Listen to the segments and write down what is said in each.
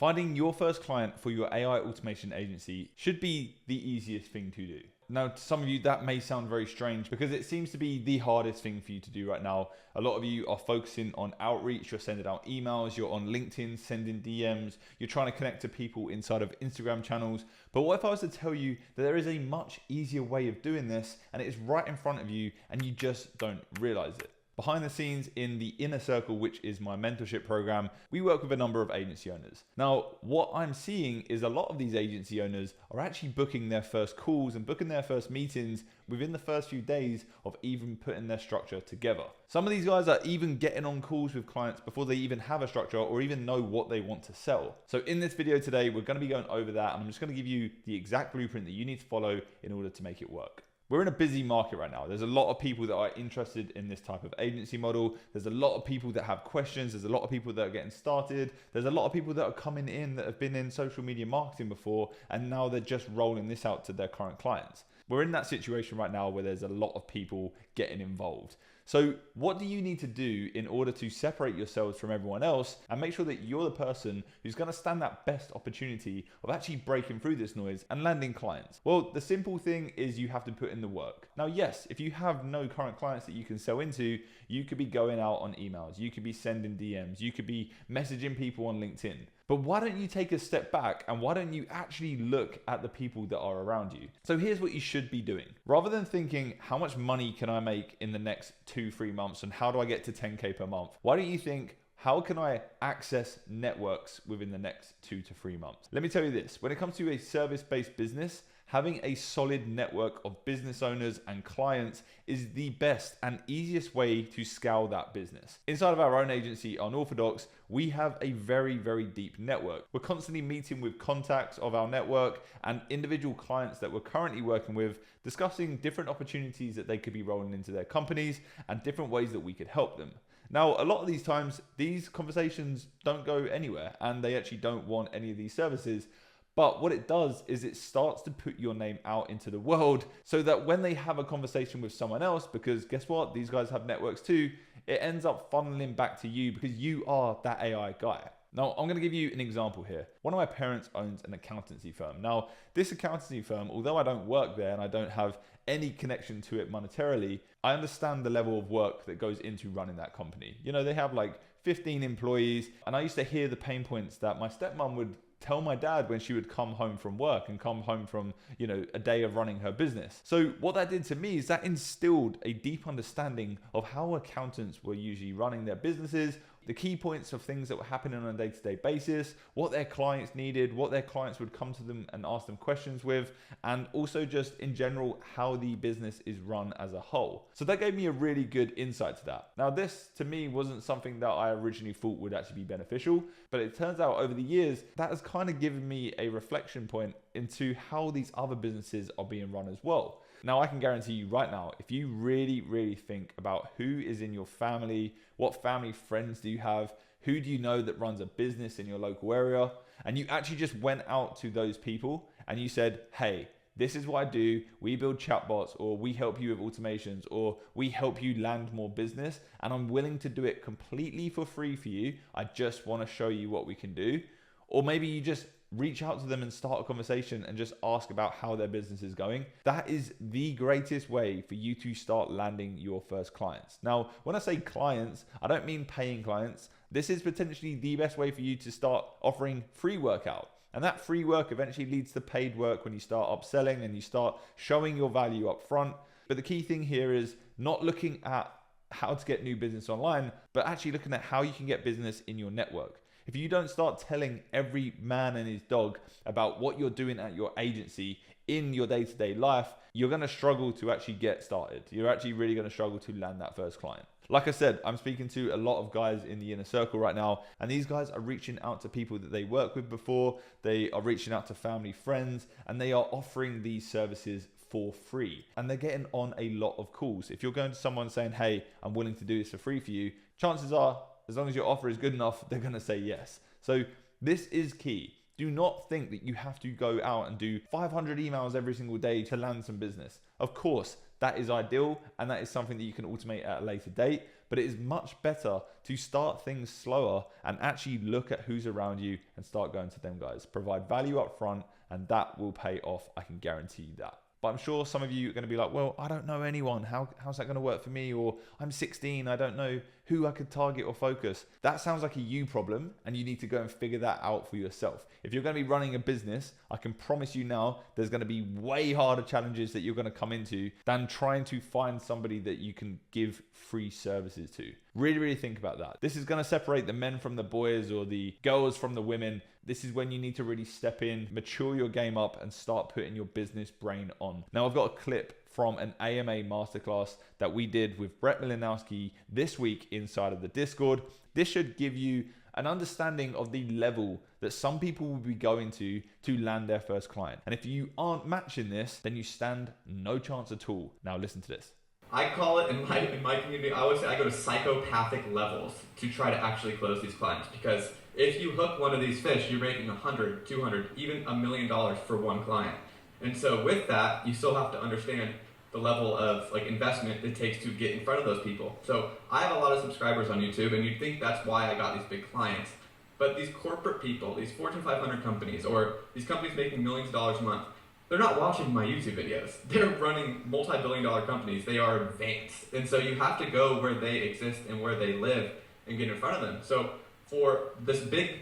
Finding your first client for your AI automation agency should be the easiest thing to do. Now, to some of you, that may sound very strange because it seems to be the hardest thing for you to do right now. A lot of you are focusing on outreach. You're sending out emails, you're on LinkedIn, sending DMs, you're trying to connect to people inside of Instagram channels. But what if I was to tell you that there is a much easier way of doing this and it is right in front of you and you just don't realize it? Behind the scenes in the Inner Circle, which is my mentorship program, we work with a number of agency owners. Now, what I'm seeing is a lot of these agency owners are actually booking their first calls and booking their first meetings within the first few days of even putting their structure together. Some of these guys are even getting on calls with clients before they even have a structure or even know what they want to sell. So in this video today, we're going to be going over that, and I'm just going to give you the exact blueprint that you need to follow in order to make it work. We're in a busy market right now. There's a lot of people that are interested in this type of agency model. There's a lot of people that have questions. There's a lot of people that are getting started. There's a lot of people that are coming in that have been in social media marketing before, and now they're just rolling this out to their current clients. We're in that situation right now where there's a lot of people getting involved. So what do you need to do in order to separate yourselves from everyone else and make sure that you're the person who's going to stand that best opportunity of actually breaking through this noise and landing clients? Well, the simple thing is you have to put in the work. Now, yes, if you have no current clients that you can sell into, you could be going out on emails, you could be sending DMs, you could be messaging people on LinkedIn. But why don't you take a step back and why don't you actually look at the people that are around you? So here's what you should be doing. Rather than thinking, how much money can I make in the next 2-3 months and how do I get to 10K per month? Why don't you think, how can I access networks within the next 2 to 3 months? Let me tell you this, when it comes to a service-based business, having a solid network of business owners and clients is the best and easiest way to scale that business. Inside of our own agency, Unorthodox, we have a very, very deep network. We're constantly meeting with contacts of our network and individual clients that we're currently working with, discussing different opportunities that they could be rolling into their companies and different ways that we could help them. Now, a lot of these times, these conversations don't go anywhere and they actually don't want any of these services. But what it does is it starts to put your name out into the world so that when they have a conversation with someone else, because guess what? These guys have networks too, it ends up funneling back to you because you are that AI guy. Now, I'm going to give you an example here. One of my parents owns an accountancy firm. Now, this accountancy firm, although I don't work there and I don't have any connection to it monetarily, I understand the level of work that goes into running that company. You know, they have like 15 employees, and I used to hear the pain points that my stepmom would tell my dad when she would come home from work and come home from, you know, a day of running her business. So what that did to me is that instilled a deep understanding of how accountants were usually running their businesses, the key points of things that were happening on a day-to-day basis, what their clients needed, what their clients would come to them and ask them questions with, and also just in general, how the business is run as a whole. So that gave me a really good insight to that. Now, this to me wasn't something that I originally thought would actually be beneficial, but it turns out over the years, that has kind of given me a reflection point into how these other businesses are being run as well. Now, I can guarantee you right now, if you really, really think about who is in your family, what family friends do you have, who do you know that runs a business in your local area, and you actually just went out to those people and you said, hey, this is what I do. We build chatbots, or we help you with automations, or we help you land more business, and I'm willing to do it completely for free for you. I just want to show you what we can do. Or maybe you just reach out to them and start a conversation and just ask about how their business is going. That is the greatest way for you to start landing your first clients. Now, when I say clients, I don't mean paying clients. This is potentially the best way for you to start offering free work out. And that free work eventually leads to paid work when you start upselling and you start showing your value up front. But the key thing here is not looking at how to get new business online, but actually looking at how you can get business in your network. If you don't start telling every man and his dog about what you're doing at your agency in your day-to-day life, you're going to struggle to actually get started. You're actually really going to struggle to land that first client. Like I said, I'm speaking to a lot of guys in the inner circle right now, and these guys are reaching out to people that they worked with before. They are reaching out to family, friends, and they are offering these services for free. And they're getting on a lot of calls. If you're going to someone saying, hey, I'm willing to do this for free for you, chances are, as long as your offer is good enough, they're going to say yes. So this is key. Do not think that you have to go out and do 500 emails every single day to land some business. Of course, that is ideal and that is something that you can automate at a later date. but it is much better to start things slower and actually look at who's around you and start going to them guys. Provide value up front, and that will pay off. I can guarantee you that. But I'm sure some of you are going to be like, well, I don't know anyone. How's that going to work for me? Or I'm 16. I don't know who I could target or focus. That sounds like a you problem, and you need to go and figure that out for yourself. If you're going to be running a business, I can promise you now, there's going to be way harder challenges that you're going to come into than trying to find somebody that you can give free services to. Really, really think about that. This is going to separate the men from the boys or the girls from the women. This is when you need to really step in, mature your game up, and start putting your business brain on. Now, I've got a clip from an AMA masterclass that we did with Brett Milanowski this week inside of the Discord. This should give you an understanding of the level that some people will be going to land their first client. And if you aren't matching this, then you stand no chance at all. Now listen to this. I call it, in my community, I always say I go to psychopathic levels to try to actually close these clients, because if you hook one of these fish, you're making $100, $200, even $1 million for one client. And so with that, you still have to understand the level of investment it takes to get in front of those people. So I have a lot of subscribers on YouTube, and you'd think that's why I got these big clients. But these corporate people, these Fortune 500 companies, or these companies making millions of dollars a month, they're not watching my YouTube videos. They're running multi-billion-dollar companies. They are advanced. And so you have to go where they exist and where they live and get in front of them. So for the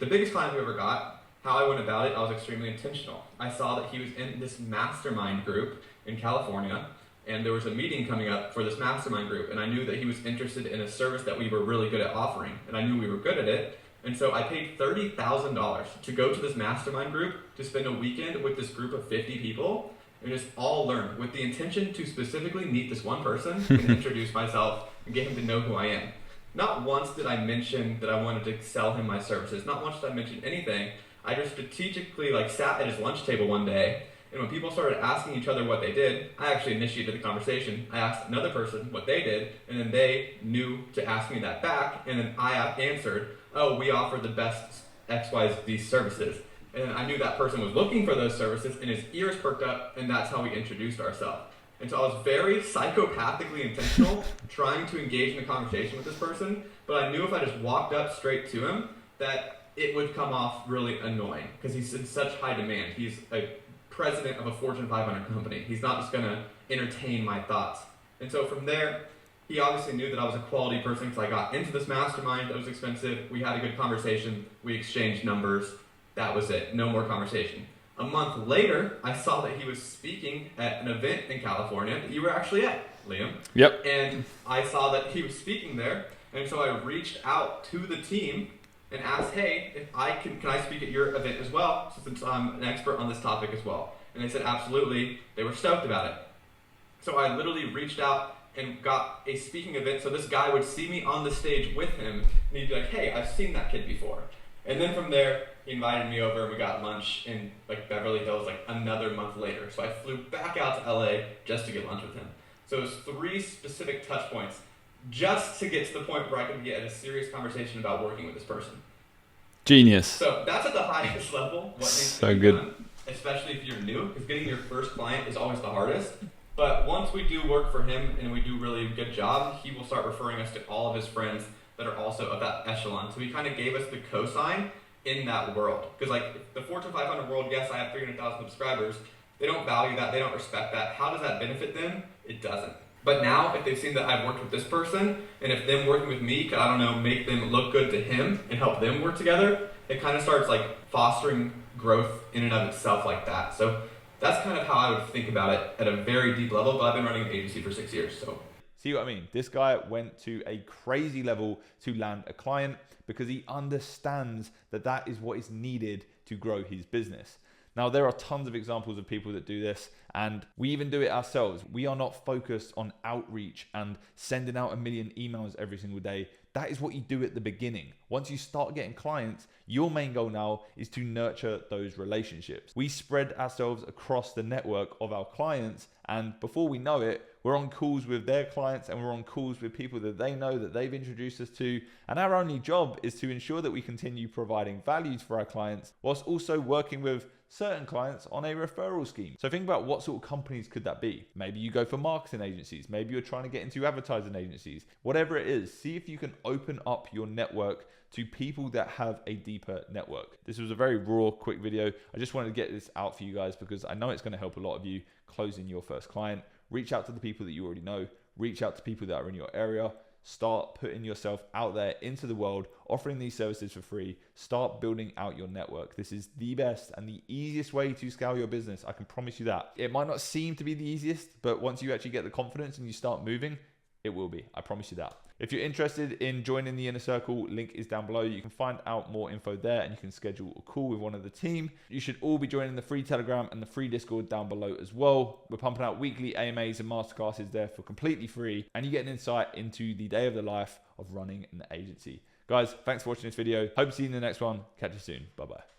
biggest client we ever got, how I went about it, I was extremely intentional. I saw that he was in this mastermind group in California, and there was a meeting coming up for this mastermind group, and I knew that he was interested in a service that we were really good at offering, and I knew we were good at it. And so I paid $30,000 to go to this mastermind group to spend a weekend with this group of 50 people and just all learn, with the intention to specifically meet this one person and introduce myself and get him to know who I am. Not once did I mention that I wanted to sell him my services. Not once did I mention anything. I just strategically sat at his lunch table one day, and when people started asking each other what they did, I actually initiated the conversation. I asked another person what they did, and then they knew to ask me that back, and then I answered, oh, we offer the best XYZ services. And I knew that person was looking for those services, and his ears perked up, and that's how we introduced ourselves. And so I was very psychopathically intentional trying to engage in a conversation with this person, but I knew if I just walked up straight to him that it would come off really annoying, because he's in such high demand. He's a president of a Fortune 500 company. He's not just going to entertain my thoughts. And so from there, he obviously knew that I was a quality person, because I got into this mastermind. It was expensive. We had a good conversation. We exchanged numbers. That was it. No more conversation. A month later, I saw that he was speaking at an event in California that you were actually at, Liam. Yep. And I saw that he was speaking there, and so I reached out to the team and asked, hey, if can I speak at your event as well, since I'm an expert on this topic as well. And they said absolutely. They were stoked about it. So I literally reached out and got a speaking event, so this guy would see me on the stage with him, and he'd be like, hey, I've seen that kid before. And then from there, he invited me over, and we got lunch in Beverly Hills another month later. So I flew back out to LA just to get lunch with him. So it was 3 specific touch points just to get to the point where I could get a serious conversation about working with this person. Genius. So that's at the highest level. What needs to be done, especially if you're new, because getting your first client is always the hardest. But once we do work for him and we do really good job, he will start referring us to all of his friends that are also of that echelon. So he kind of gave us the cosign in that world. Because the Fortune 500 world, yes, I have 300,000 subscribers. They don't value that. They don't respect that. How does that benefit them? It doesn't. But now, if they've seen that I've worked with this person, and if them working with me could, make them look good to him and help them work together, it kind of starts fostering growth in and of itself like that. So that's kind of how I would think about it at a very deep level, but I've been running an agency for 6 years, so. See what I mean? This guy went to a crazy level to land a client because he understands that that is what is needed to grow his business. Now, there are tons of examples of people that do this, and we even do it ourselves. We are not focused on outreach and sending out 1 million emails every single day. That is what you do at the beginning. Once you start getting clients, Your main goal now is to nurture those relationships. We spread ourselves across the network of our clients, and before we know it, we're on calls with their clients and we're on calls with people that they know that they've introduced us to. And our only job is to ensure that we continue providing values for our clients whilst also working with certain clients on a referral scheme. So think about what sort of companies could that be. Maybe you go for marketing agencies. Maybe you're trying to get into advertising agencies. Whatever it is, see if you can open up your network to people that have a deeper network. This was a very raw, quick video. I just wanted to get this out for you guys because I know it's going to help a lot of you closing your first client. Reach out to the people that you already know. Reach out to people that are in your area. Start putting yourself out there into the world, offering these services for free. Start building out your network. This is the best and the easiest way to scale your business. I can promise you that. It might not seem to be the easiest, but once you actually get the confidence and you start moving, it will be. I promise you that. If you're interested in joining the inner circle, link is down below. You can find out more info there and you can schedule a call with one of the team. You should all be joining the free Telegram and the free Discord down below as well. We're pumping out weekly AMAs and masterclasses there for completely free, and you get an insight into the day of the life of running an agency. Guys, thanks for watching this video. Hope to see you in the next one. Catch you soon. Bye-bye.